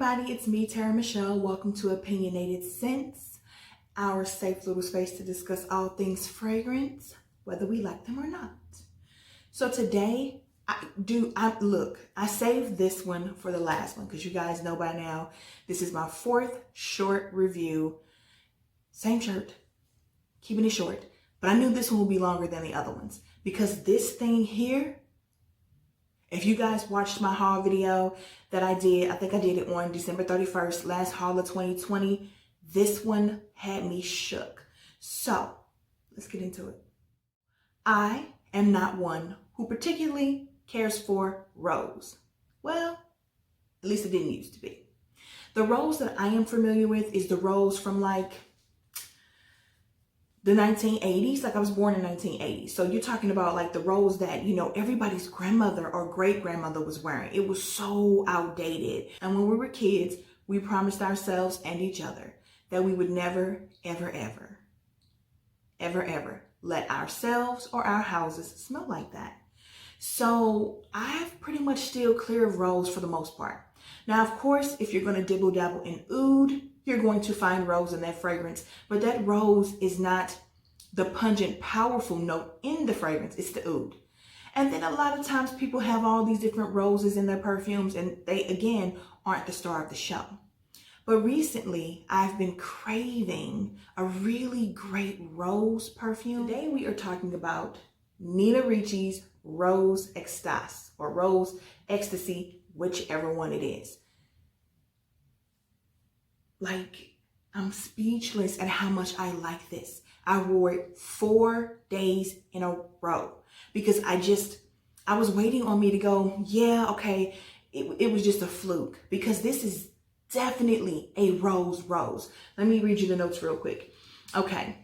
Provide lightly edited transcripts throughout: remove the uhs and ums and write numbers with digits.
everybody, it's me, Tara Michelle. Welcome to Opinionated Scents, our safe little space to discuss all things fragrance, whether we like them or not. So today, I saved this one for the last one because you guys know by now, this is my fourth short review. Same shirt, keeping it short, but I knew this one would be longer than the other ones because this thing here, if you guys watched my haul video that I did, I think I did it on December 31st, last haul of 2020. This one had me shook. So let's get into it. I am not one who particularly cares for rose. Well, at least it didn't used to be. The rose that I am familiar with is the rose from like the 1980s, like I was born in 1980. So you're talking about like the rose that, you know, everybody's grandmother or great grandmother was wearing. It was so outdated. And when we were kids, we promised ourselves and each other that we would never, ever, ever, ever, ever let ourselves or our houses smell like that. So I've pretty much steered clear of rose for the most part. Now, of course, if you're going to dibble dabble in oud, you're going to find rose in that fragrance, but that rose is not the pungent, powerful note in the fragrance. It's the oud. And then a lot of times people have all these different roses in their perfumes and they, again, aren't the star of the show. But recently, I've been craving a really great rose perfume. Today, we are talking about Nina Ricci's Rose Extase or Rose Ecstasy, whichever one it is. Like, I'm speechless at how much I like this. I wore it 4 days in a row because I was waiting on me to go, yeah, okay, it was just a fluke because this is definitely a rose. Let me read you the notes real quick. Okay.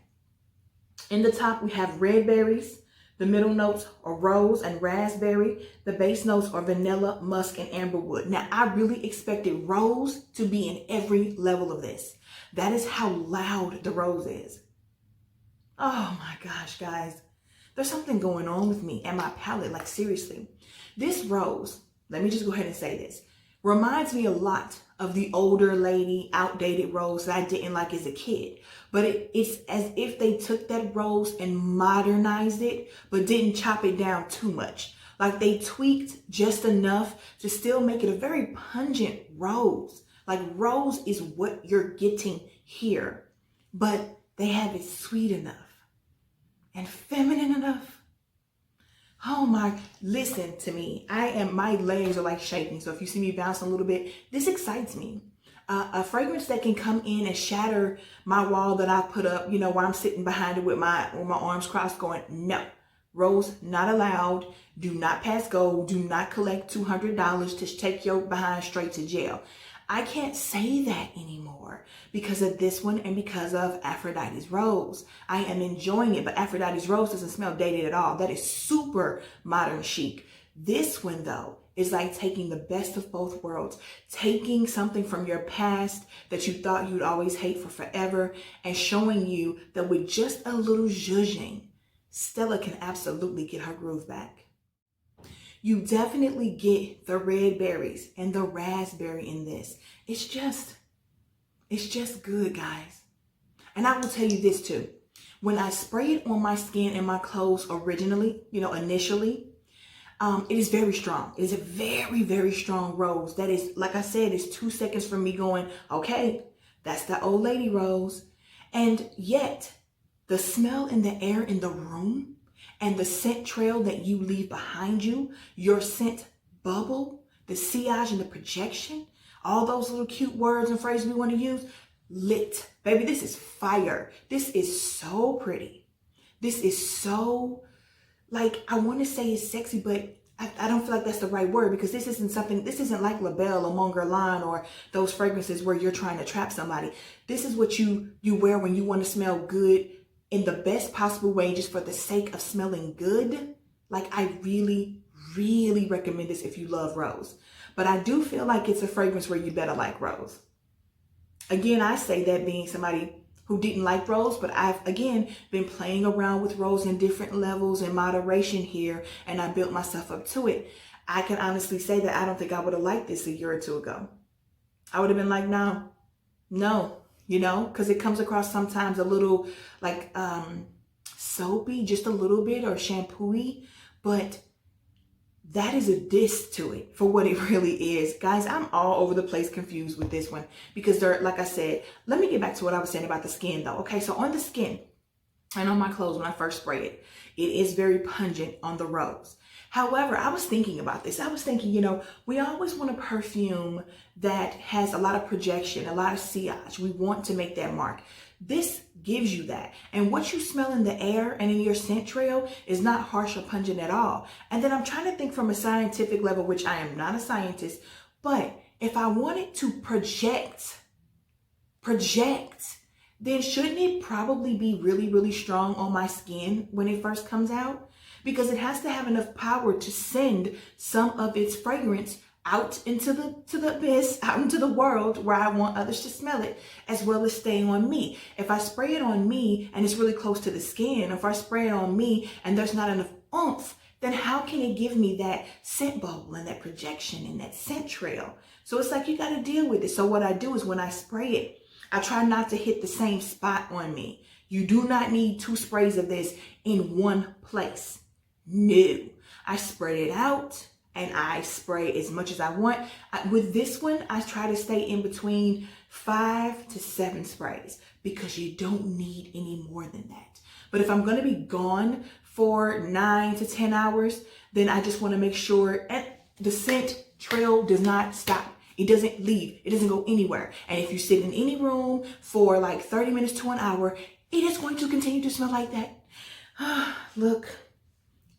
In the top, we have red berries. The middle notes are rose and raspberry. The base notes are vanilla, musk, and amberwood. Now, I really expected rose to be in every level of this. That is how loud the rose is. Oh my gosh, guys. There's something going on with me and my palate, like seriously. This rose, let me just go ahead and say this, reminds me a lot of the older lady, outdated rose that I didn't like as a kid. But it's as if they took that rose and modernized it, but didn't chop it down too much. Like they tweaked just enough to still make it a very pungent rose. Like rose is what you're getting here, but they have it sweet enough and feminine enough. Oh my, listen to me. My legs are like shaking. So if you see me bouncing a little bit, this excites me. A fragrance that can come in and shatter my wall that I put up, you know, while I'm sitting behind it with my arms crossed going, no, rose not allowed. Do not pass go. Do not collect $200 to take your behind straight to jail. I can't say that anymore because of this one and because of Aphrodite's Rose. I am enjoying it, but Aphrodite's Rose doesn't smell dated at all. That is super modern chic. This one, though, is like taking the best of both worlds, taking something from your past that you thought you'd always hate for forever and showing you that with just a little zhuzhing, Stella can absolutely get her groove back. You definitely get the red berries and the raspberry in this. It's just good, guys. And I will tell you this too. When I spray it on my skin and my clothes originally, initially, it is very strong. It is a very, very strong rose. That is, like I said, it's 2 seconds from me going, okay, that's the old lady rose. And yet the smell in the air in the room and the scent trail that you leave behind you, your scent bubble, the sillage and the projection, all those little cute words and phrases we want to use, lit. Baby, this is fire. This is so pretty. This is so, like, I want to say it's sexy, but I don't feel like that's the right word because this isn't like La Belle or Mon Guerlain or those fragrances where you're trying to trap somebody. This is what you wear when you want to smell good in the best possible way, just for the sake of smelling good. Like, I really, really recommend this if you love rose. But I do feel like it's a fragrance where you better like rose. Again, I say that being somebody who didn't like rose, but I've, again, been playing around with rose in different levels and moderation here, and I built myself up to it. I can honestly say that I don't think I would have liked this a year or two ago. I would have been like, no, because it comes across sometimes a little like soapy, just a little bit, or shampoo-y, but that is a diss to it for what it really is. Guys, I'm all over the place confused with this one because like I said, let me get back to what I was saying about the skin though. Okay, so on the skin and on my clothes when I first spray it, it is very pungent on the rose. However, I was thinking about this. I was thinking, we always want a perfume that has a lot of projection, a lot of sillage. We want to make that mark. This gives you that. And what you smell in the air and in your scent trail is not harsh or pungent at all. And then I'm trying to think from a scientific level, which I am not a scientist, but if I wanted to project, then shouldn't it probably be really, really strong on my skin when it first comes out? Because it has to have enough power to send some of its fragrance out into the abyss, out into the world where I want others to smell it, as well as staying on me. If I spray it on me and it's really close to the skin, if I spray it on me and there's not enough oomph, then how can it give me that scent bowl and that projection and that scent trail? So it's like you got to deal with it. So what I do is when I spray it, I try not to hit the same spot on me. You do not need 2 sprays of this in one place. No, I spread it out and I spray as much as I want. With this one, I try to stay in between 5 to 7 sprays because you don't need any more than that. But if I'm going to be gone for 9 to 10 hours, then I just want to make sure the scent trail does not stop. It doesn't leave. It doesn't go anywhere. And if you sit in any room for like 30 minutes to an hour, it is going to continue to smell like that. Look,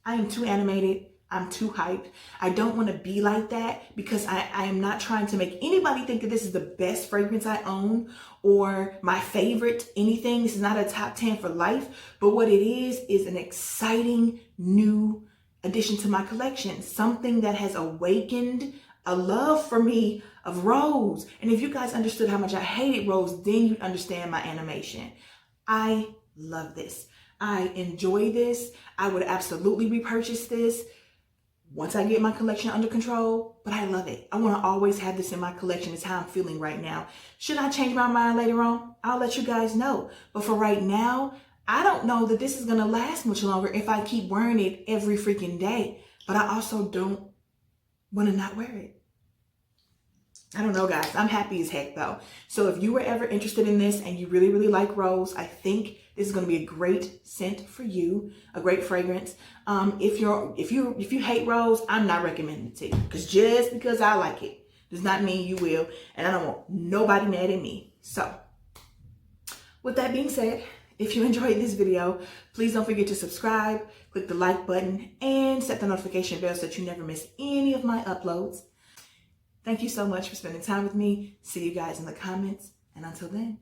I am too animated. I'm too hyped. I don't want to be like that because I am not trying to make anybody think that this is the best fragrance I own or my favorite anything. This is not a top 10 for life, but what it is an exciting new addition to my collection. Something that has awakened a love for me of rose. And if you guys understood how much I hated rose, then you'd understand my animation. I love this. I enjoy this. I would absolutely repurchase this once I get my collection under control, but I love it. I want to always have this in my collection. It's how I'm feeling right now. Should I change my mind later on? I'll let you guys know. But for right now, I don't know that this is going to last much longer if I keep wearing it every freaking day. But I also don't want to not wear it. I don't know, guys. I'm happy as heck though. So if you were ever interested in this and you really, really like rose, I think this is going to be a great scent for you, a great fragrance. If you hate rose, I'm not recommending it to you because just because I like it does not mean you will. And I don't want nobody mad at me. So with that being said, if you enjoyed this video, please don't forget to subscribe, click the like button, and set the notification bell so that you never miss any of my uploads. Thank you so much for spending time with me. See you guys in the comments. And until then.